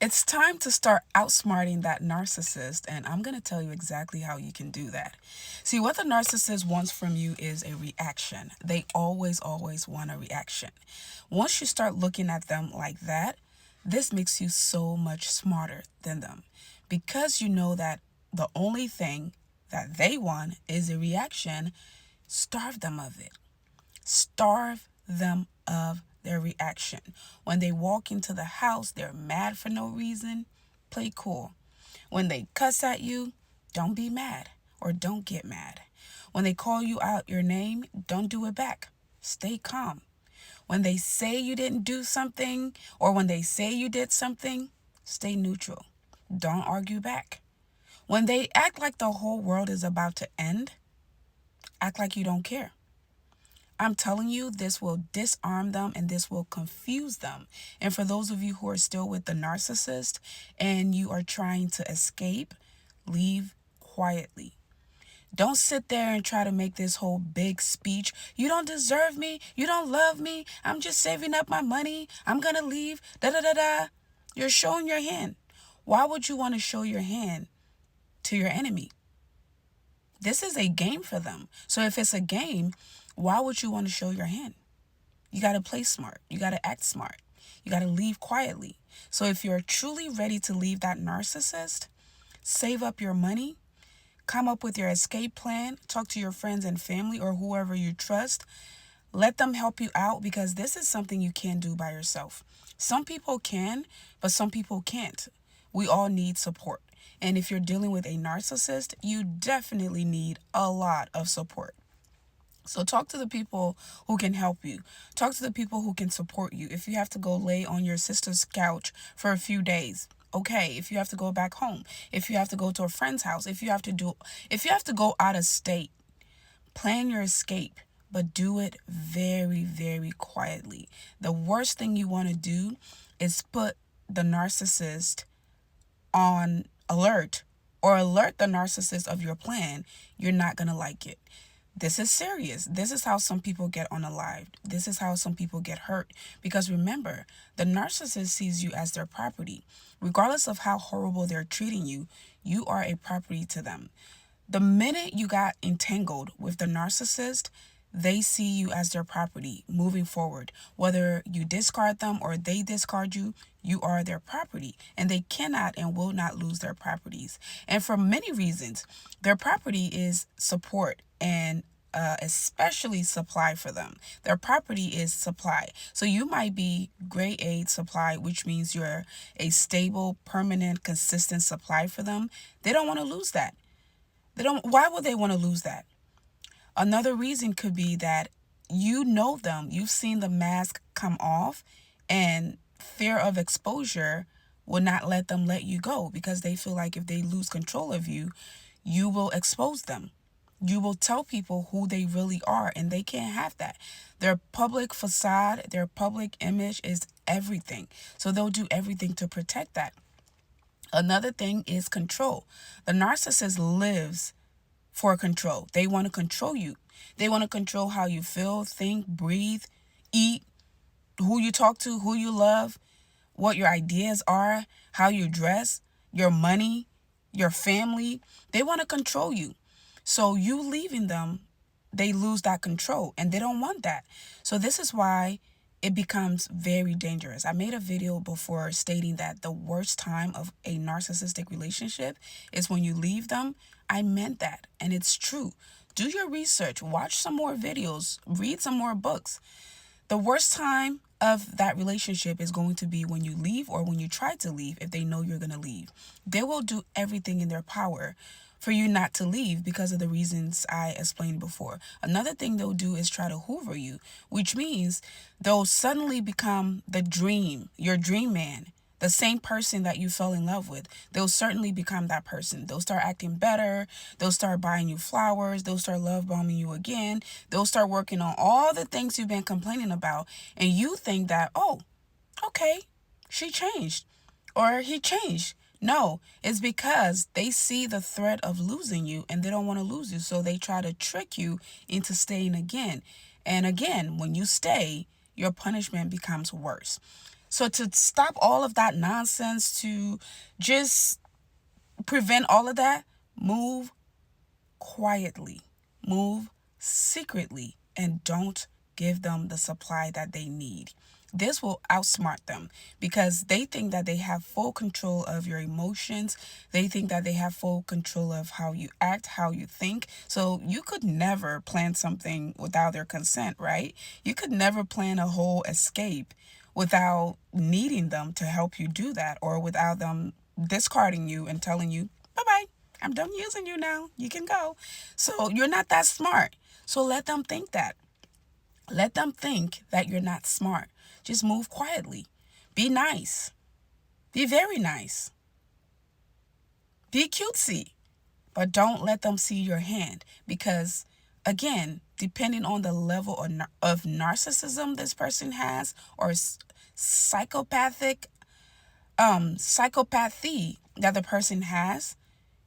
It's time to start outsmarting that narcissist, and I'm going to tell you exactly how you can do that. See, what the narcissist wants from you is a reaction. They always want a reaction. Once you start looking at them like that, this makes you so much smarter than them because you know that the only thing that they want is a reaction. Starve them of it. Starve them of their reaction. When they walk into the house, they're mad for no reason. Play cool. When they cuss at you, don't be mad or don't get mad. When they call you out your name, don't do it back. Stay calm. When they say you didn't do something or when they say you did something, stay neutral. Don't argue back. When they act like the whole world is about to end, act like you don't care. I'm telling you, this will disarm them and this will confuse them. And for those of you who are still with the narcissist and you are trying to escape, leave quietly. Don't sit there and try to make this whole big speech. You don't deserve me. You don't love me. I'm just saving up my money. I'm going to leave. Da da da da. You're showing your hand. Why would you want to show your hand to your enemy? This is a game for them. So if it's a game, why would you want to show your hand? You got to play smart. You got to act smart. You got to leave quietly. So if you're truly ready to leave that narcissist, save up your money, come up with your escape plan, talk to your friends and family or whoever you trust. Let them help you out because this is something you can't do by yourself. Some people can, but some people can't. We all need support. And if you're dealing with a narcissist, you definitely need a lot of support. So talk to the people who can help you. Talk to the people who can support you. If you have to go lay on your sister's couch for a few days, okay. If you have to go back home, if you have to go to a friend's house, if you have to go out of state, plan your escape, but do it very, very quietly. The worst thing you want to do is put the narcissist on alert or alert the narcissist of your plan. You're not going to like it. This is serious. This is how some people get unalived. This is how some people get hurt. Because remember, the narcissist sees you as their property. Regardless of how horrible they're treating you, you are a property to them. The minute you got entangled with the narcissist, they see you as their property moving forward. Whether you discard them or they discard you, you are their property. And they cannot and will not lose their properties. And for many reasons, their property is support and especially supply for them. Their property is supply. So you might be grade A supply, which means you're a stable, permanent, consistent supply for them. They don't want to lose that. Why would they want to lose that? Another reason could be that you know them, you've seen the mask come off, and fear of exposure will not let them let you go because they feel like if they lose control of you, you will expose them. You will tell people who they really are, and they can't have that. Their public facade, their public image is everything. So they'll do everything to protect that. Another thing is control. The narcissist lives for control. They want to control you. They want to control how you feel, think, breathe, eat, who you talk to, who you love, what your ideas are, how you dress, your money, your family. They want to control you. So you leaving them, they lose that control and they don't want that. So this is why it becomes very dangerous. I made a video before stating that the worst time of a narcissistic relationship is when you leave them. I meant that, and it's true. Do your research, watch some more videos, read some more books. The worst time of that relationship is going to be when you leave or when you try to leave if they know you're going to leave. They will do everything in their power for you not to leave because of the reasons I explained before. Another thing they'll do is try to hoover you, which means they'll suddenly become your dream man, the same person that you fell in love with. They'll certainly become that person. They'll start acting better. They'll start buying you flowers. They'll start love bombing you again. They'll start working on all the things you've been complaining about. And you think that, oh, okay, she changed or he changed. No, it's because they see the threat of losing you and they don't want to lose you. So they try to trick you into staying again. And again, when you stay, your punishment becomes worse. So to stop all of that nonsense, to just prevent all of that, move quietly, move secretly, and don't give them the supply that they need. This will outsmart them because they think that they have full control of your emotions. They think that they have full control of how you act, how you think. So you could never plan something without their consent, right? You could never plan a whole escape without needing them to help you do that, or without them discarding you and telling you, bye bye, I'm done using you now. You can go. So you're not that smart. So let them think that. Let them think that you're not smart. Just move quietly. Be nice. Be very nice. Be cutesy. But don't let them see your hand because, again, depending on the level of narcissism this person has, or psychopathic psychopathy that the person has,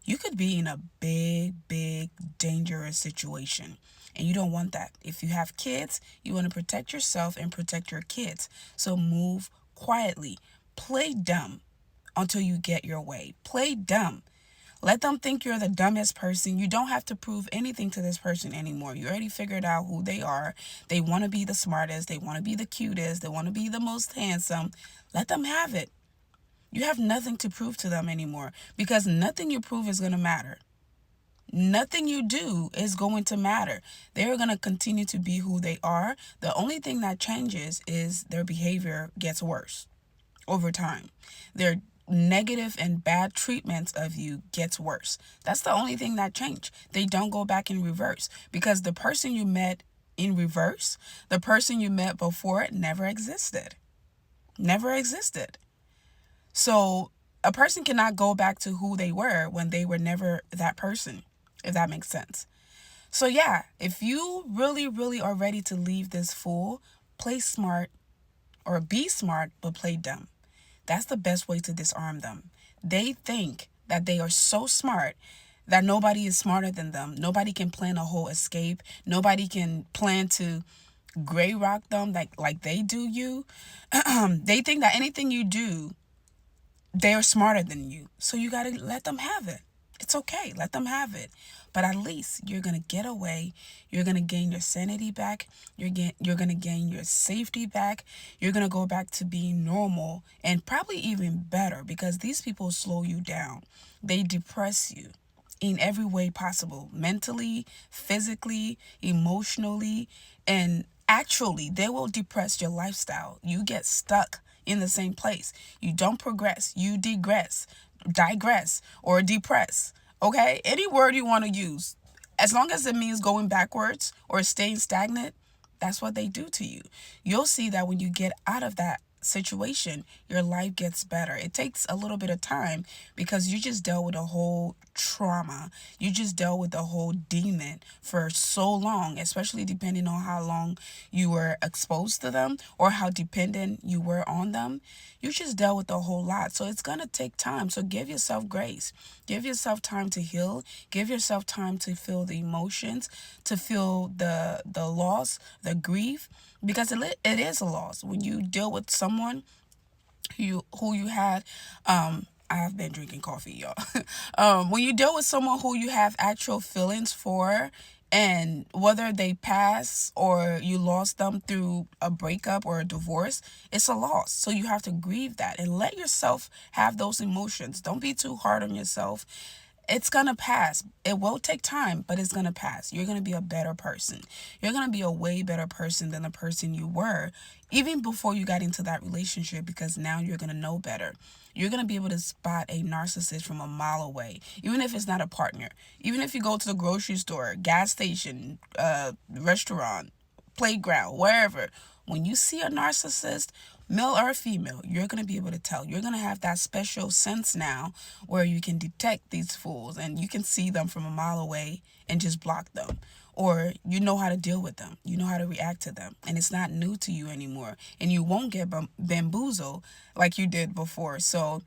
you could be in a big, dangerous situation. And you don't want that. If you have kids, you want to protect yourself and protect your kids. So move quietly. Play dumb until you get your way. Play dumb. Let them think you're the dumbest person. You don't have to prove anything to this person anymore. You already figured out who they are. They want to be the smartest. They want to be the cutest. They want to be the most handsome. Let them have it. You have nothing to prove to them anymore because nothing you prove is going to matter. Nothing you do is going to matter. They're going to continue to be who they are. The only thing that changes is their behavior gets worse over time. Their negative and bad treatments of you gets worse. That's the only thing that changed. They don't go back in reverse because the person you met in reverse, the person you met before it never existed. Never existed. So a person cannot go back to who they were when they were never that person, if that makes sense. So yeah, if you really are ready to leave this fool, play smart, or be smart, but play dumb. That's the best way to disarm them. They think that they are so smart that nobody is smarter than them. Nobody can plan a whole escape. Nobody can plan to gray rock them like they do you. They think that anything you do, they're smarter than you. So you got to let them have it. It's okay. Let them have it. But at least you're going to get away. You're going to gain your sanity back. You're going to gain your safety back. You're going to go back to being normal and probably even better because these people slow you down. They depress you in every way possible, mentally, physically, emotionally, and actually they will depress your lifestyle. You get stuck in the same place. You don't progress. You digress, or depress. Okay? Any word you want to use. As long as it means going backwards or staying stagnant, that's what they do to you. You'll see that when you get out of that situation, your life gets better. It takes a little bit of time because you just dealt with a whole trauma. You just dealt with the whole demon for so long, especially depending on how long you were exposed to them or how dependent you were on them. You just dealt with a whole lot. So it's going to take time. So give yourself grace. Give yourself time to heal. Give yourself time to feel the emotions, to feel the loss, the grief, because it is a loss when you deal with someone who you had I've been drinking coffee, y'all. When you deal with someone who you have actual feelings for, and whether they pass or you lost them through a breakup or a divorce, it's a loss. So you have to grieve that and let yourself have those emotions. Don't be too hard on yourself. It's going to pass. It will take time, but it's going to pass. You're going to be a better person. You're going to be a way better person than the person you were even before you got into that relationship, because now you're going to know better. You're going to be able to spot a narcissist from a mile away, even if it's not a partner. Even if you go to the grocery store, gas station, restaurant, playground, wherever. When you see a narcissist, male or female, you're going to be able to tell. You're going to have that special sense now where you can detect these fools and you can see them from a mile away and just block them. Or you know how to deal with them. You know how to react to them. And it's not new to you anymore. And you won't get bamboozled like you did before. So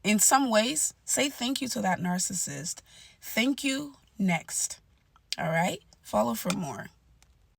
in some ways, say thank you to that narcissist. Thank you next. All right? Follow for more.